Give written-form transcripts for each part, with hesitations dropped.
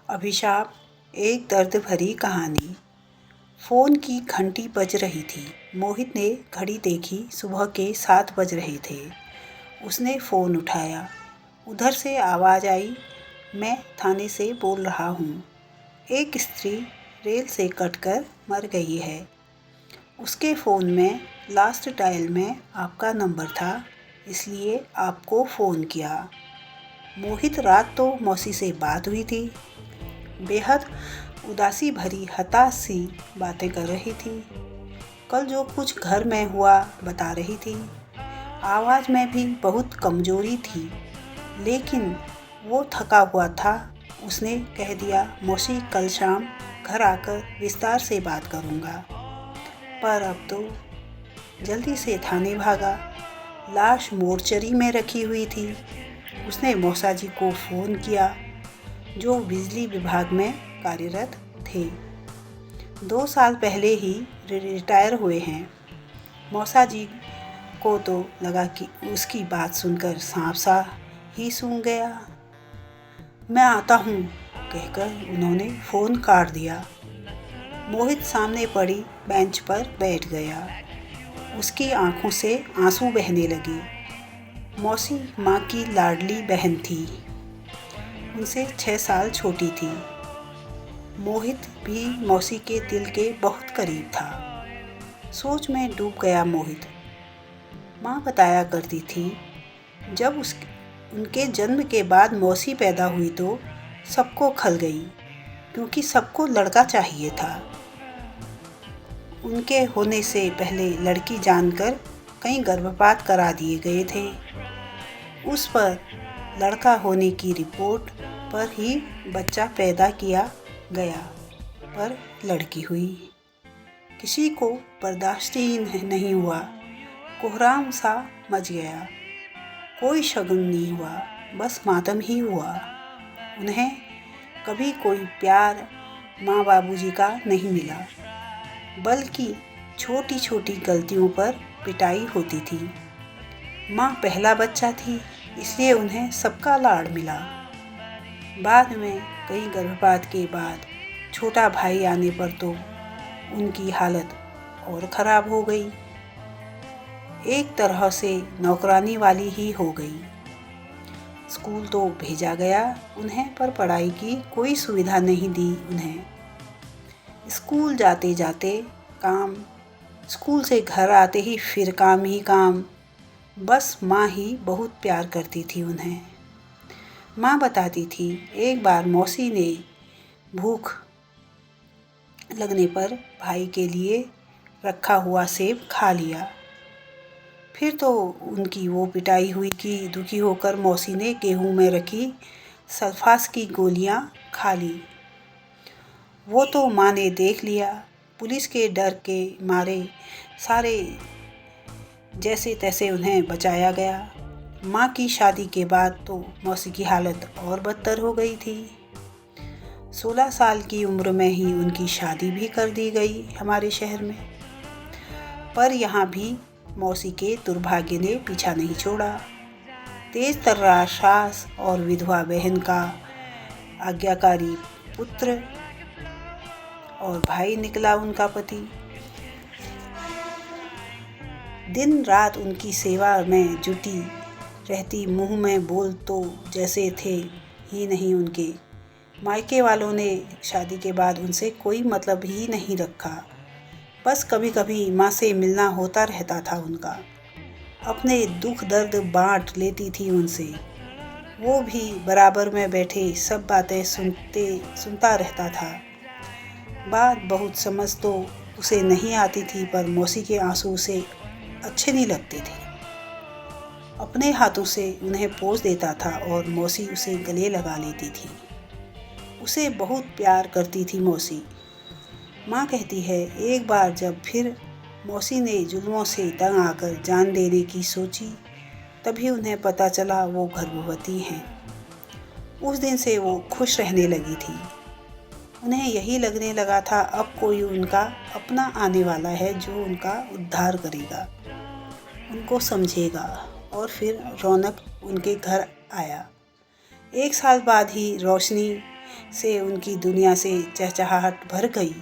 अभिशाप, एक दर्द भरी कहानी। फ़ोन की घंटी बज रही थी। मोहित ने घड़ी देखी, सुबह के 7 बज रहे थे। उसने फ़ोन उठाया। उधर से आवाज़ आई, मैं थाने से बोल रहा हूँ। एक स्त्री रेल से कटकर मर गई है। उसके फ़ोन में लास्ट डायल में आपका नंबर था, इसलिए आपको फ़ोन किया। मोहित, रात तो मौसी से बात हुई थी। बेहद उदासी भरी हताश सी बातें कर रही थी। कल जो कुछ घर में हुआ बता रही थी। आवाज़ में भी बहुत कमज़ोरी थी, लेकिन वो थका हुआ था। उसने कह दिया, मौसी कल शाम घर आकर विस्तार से बात करूँगा। पर अब तो जल्दी से थाने भागा। लाश मोर्चरी में रखी हुई थी। उसने मौसा जी को फ़ोन किया, जो बिजली विभाग में कार्यरत थे। 2 साल पहले ही रिटायर हुए हैं। मौसा जी को तो लगा कि उसकी बात सुनकर सांप सा ही सूंघ गया। मैं आता हूँ कहकर उन्होंने फ़ोन काट दिया। मोहित सामने पड़ी बेंच पर बैठ गया। उसकी आंखों से आंसू बहने लगे। मौसी माँ की लाडली बहन थी। उनसे 6 साल छोटी थी। मोहित भी मौसी के दिल के बहुत करीब था। सोच में डूब गया मोहित। माँ बताया करती थी, जब उनके जन्म के बाद मौसी पैदा हुई तो सबको खल गई, क्योंकि सबको लड़का चाहिए था। उनके होने से पहले लड़की जानकर कई गर्भपात करा दिए गए थे। उस पर लड़का होने की रिपोर्ट पर ही बच्चा पैदा किया गया, पर लड़की हुई। किसी को बर्दाश्त ही नहीं हुआ। कोहराम सा मच गया। कोई शगुन नहीं हुआ, बस मातम ही हुआ। उन्हें कभी कोई प्यार माँ बाबूजी का नहीं मिला, बल्कि छोटी छोटी गलतियों पर पिटाई होती थी। माँ पहला बच्चा थी, इसलिए उन्हें सबका लाड़ मिला। बाद में कई गर्भपात के बाद छोटा भाई आने पर तो उनकी हालत और ख़राब हो गई। एक तरह से नौकरानी वाली ही हो गई। स्कूल तो भेजा गया उन्हें, पर पढ़ाई की कोई सुविधा नहीं दी उन्हें। स्कूल जाते जाते काम, स्कूल से घर आते ही फिर काम ही काम। बस माँ ही बहुत प्यार करती थी उन्हें। माँ बताती थी, एक बार मौसी ने भूख लगने पर भाई के लिए रखा हुआ सेब खा लिया। फिर तो उनकी वो पिटाई हुई कि दुखी होकर मौसी ने गेहूं में रखी सल्फास की गोलियां खा ली। वो तो माँ ने देख लिया। पुलिस के डर के मारे सारे जैसे तैसे उन्हें बचाया गया। माँ की शादी के बाद तो मौसी की हालत और बदतर हो गई थी। 16 साल की उम्र में ही उनकी शादी भी कर दी गई हमारे शहर में। पर यहाँ भी मौसी के दुर्भाग्य ने पीछा नहीं छोड़ा। तेज तर्रार सास और विधवा बहन का आज्ञाकारी पुत्र और भाई निकला उनका पति। दिन रात उनकी सेवा में जुटी रहती। मुंह में बोल तो जैसे थे ही नहीं उनके। मायके वालों ने शादी के बाद उनसे कोई मतलब ही नहीं रखा। बस कभी कभी माँ से मिलना होता रहता था उनका। अपने दुख दर्द बांट लेती थी उनसे। वो भी बराबर में बैठे सब बातें सुनता रहता था। बात बहुत समझ तो उसे नहीं आती थी, पर मौसी के आंसू उसे अच्छे नहीं लगते थे। अपने हाथों से उन्हें पोंछ देता था और मौसी उसे गले लगा लेती थी। उसे बहुत प्यार करती थी मौसी। माँ कहती है, एक बार जब फिर मौसी ने जुल्मों से तंग आकर जान देने की सोची, तभी उन्हें पता चला वो गर्भवती हैं। उस दिन से वो खुश रहने लगी थी। उन्हें यही लगने लगा था, अब कोई उनका अपना आने वाला है जो उनका उद्धार करेगा, उनको समझेगा। और फिर रौनक उनके घर आया। 1 साल बाद ही रोशनी से उनकी दुनिया से चहचहाहट भर गई।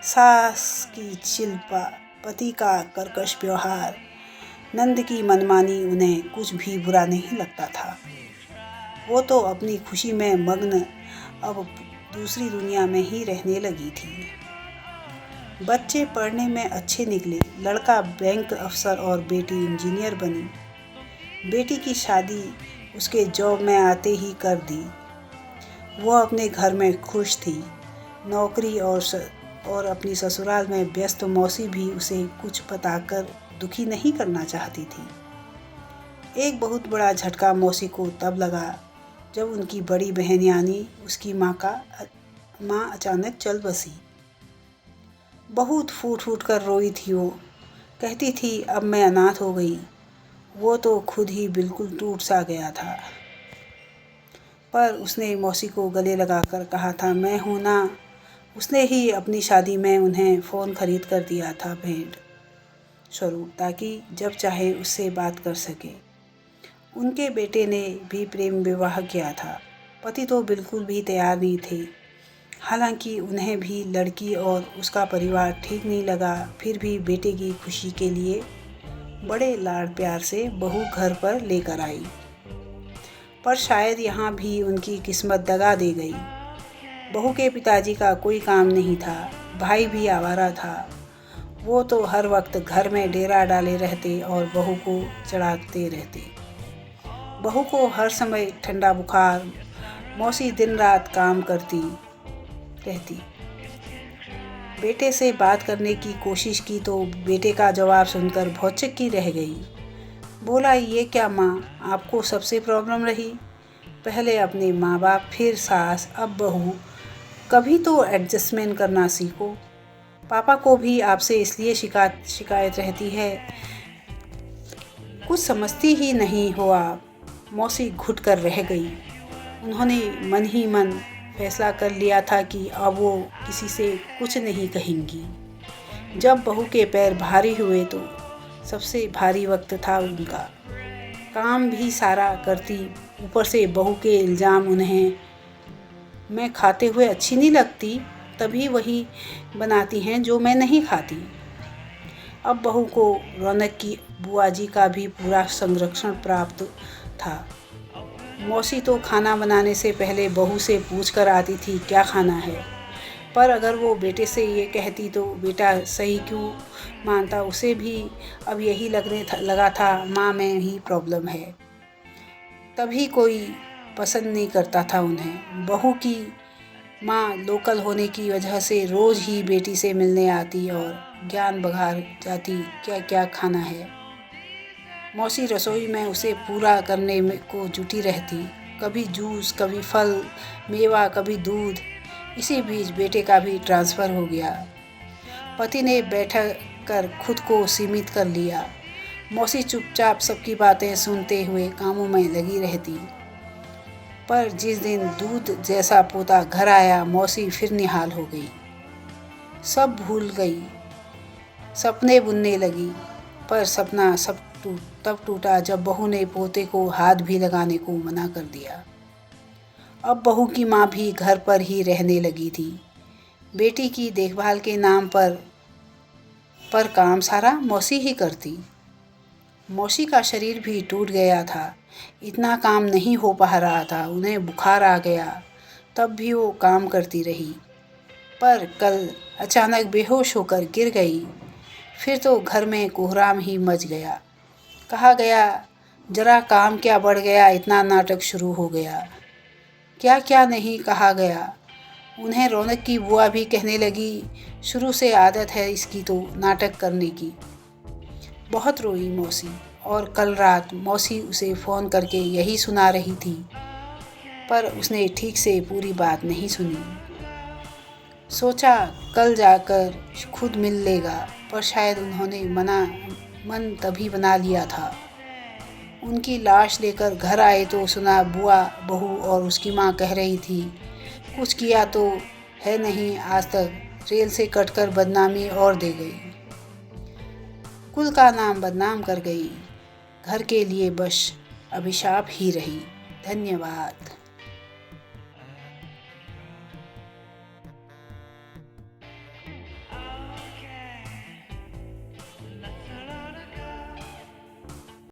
सास की शिल्पा, पति का कर्कश व्यवहार, नंद की मनमानी उन्हें कुछ भी बुरा नहीं लगता था। वो तो अपनी खुशी में मग्न अब दूसरी दुनिया में ही रहने लगी थी। बच्चे पढ़ने में अच्छे निकले, लड़का बैंक अफसर और बेटी इंजीनियर बनी। बेटी की शादी उसके जॉब में आते ही कर दी। वो अपने घर में खुश थी। नौकरी और अपनी ससुराल में व्यस्त मौसी भी उसे कुछ बताकर दुखी नहीं करना चाहती थी। एक बहुत बड़ा झटका मौसी को तब लगा जब उनकी बड़ी बहन यानी उसकी माँ अचानक चल बसी। बहुत फूट फूट कर रोई थी वो। कहती थी अब मैं अनाथ हो गई। वो तो खुद ही बिल्कुल टूट सा गया था। पर उसने मौसी को गले लगाकर कहा था मैं हूँ ना। उसने ही अपनी शादी में उन्हें फ़ोन खरीद कर दिया था भेंट स्वरूप, ताकि जब चाहे उससे बात कर सके। उनके बेटे ने भी प्रेम विवाह किया था। पति तो बिल्कुल भी तैयार नहीं थे। हालांकि उन्हें भी लड़की और उसका परिवार ठीक नहीं लगा, फिर भी बेटे की खुशी के लिए बड़े लाड प्यार से बहू घर पर लेकर आई। पर शायद यहाँ भी उनकी किस्मत दगा दे गई। बहू के पिताजी का कोई काम नहीं था, भाई भी आवारा था। वो तो हर वक्त घर में डेरा डाले रहते और बहू को चढ़ाते रहते। बहू को हर समय ठंडा बुखार। मौसी दिन रात काम करती रहती। बेटे से बात करने की कोशिश की तो बेटे का जवाब सुनकर भौचक्की रह गई। बोला ये क्या माँ, आपको सबसे प्रॉब्लम रही? पहले अपने माँ बाप, फिर सास, अब बहू। कभी तो एडजस्टमेंट करना सीखो। पापा को भी आपसे इसलिए शिकायत रहती है, कुछ समझती ही नहीं हो आप। मौसी घुट कर रह गई। उन्होंने मन ही मन फैसला कर लिया था कि अब वो किसी से कुछ नहीं कहेंगी। जब बहू के पैर भारी हुए तो सबसे भारी वक्त था उनका। काम भी सारा करती, ऊपर से बहू के इल्ज़ाम उन्हें। मैं खाते हुए अच्छी नहीं लगती, तभी वही बनाती हैं जो मैं नहीं खाती। अब बहू को रौनक की बुआ जी का भी पूरा संरक्षण प्राप्त था। मौसी तो खाना बनाने से पहले बहू से पूछ कर आती थी क्या खाना है। पर अगर वो बेटे से ये कहती तो बेटा सही क्यों मानता। उसे भी अब यही लगा था माँ में ही प्रॉब्लम है, तभी कोई पसंद नहीं करता था उन्हें। बहू की माँ लोकल होने की वजह से रोज़ ही बेटी से मिलने आती और ज्ञान बघार जाती क्या क्या खाना है। मौसी रसोई में उसे पूरा करने में को जुटी रहती। कभी जूस, कभी फल मेवा, कभी दूध। इसी बीच बेटे का भी ट्रांसफ़र हो गया। पति ने बैठक कर खुद को सीमित कर लिया। मौसी चुपचाप सबकी बातें सुनते हुए कामों में लगी रहती। पर जिस दिन दूध जैसा पोता घर आया, मौसी फिर निहाल हो गई। सब भूल गई, सपने बुनने लगी। पर सपना तब टूटा जब बहू ने पोते को हाथ भी लगाने को मना कर दिया। अब बहू की माँ भी घर पर ही रहने लगी थी। बेटी की देखभाल के नाम पर काम सारा मौसी ही करती। मौसी का शरीर भी टूट गया था, इतना काम नहीं हो पा रहा था। उन्हें बुखार आ गया, तब भी वो काम करती रही। पर कल अचानक बेहोश होकर गिर गई। फिर तो घर में कोहराम ही मच गया। कहा गया जरा काम क्या बढ़ गया, इतना नाटक शुरू हो गया। क्या क्या नहीं कहा गया। उन्हें रौनक की बुआ भी कहने लगी शुरू से आदत है इसकी तो नाटक करने की। बहुत रोई मौसी। और कल रात मौसी उसे फ़ोन करके यही सुना रही थी, पर उसने ठीक से पूरी बात नहीं सुनी। सोचा कल जाकर खुद मिल लेगा, पर शायद उन्होंने मन तभी बना लिया था। उनकी लाश लेकर घर आए तो सुना बुआ, बहू और उसकी माँ कह रही थी कुछ किया तो है नहीं आज तक, रेल से कटकर बदनामी और दे गई। कुल का नाम बदनाम कर गई। घर के लिए बस अभिशाप ही रही। धन्यवाद।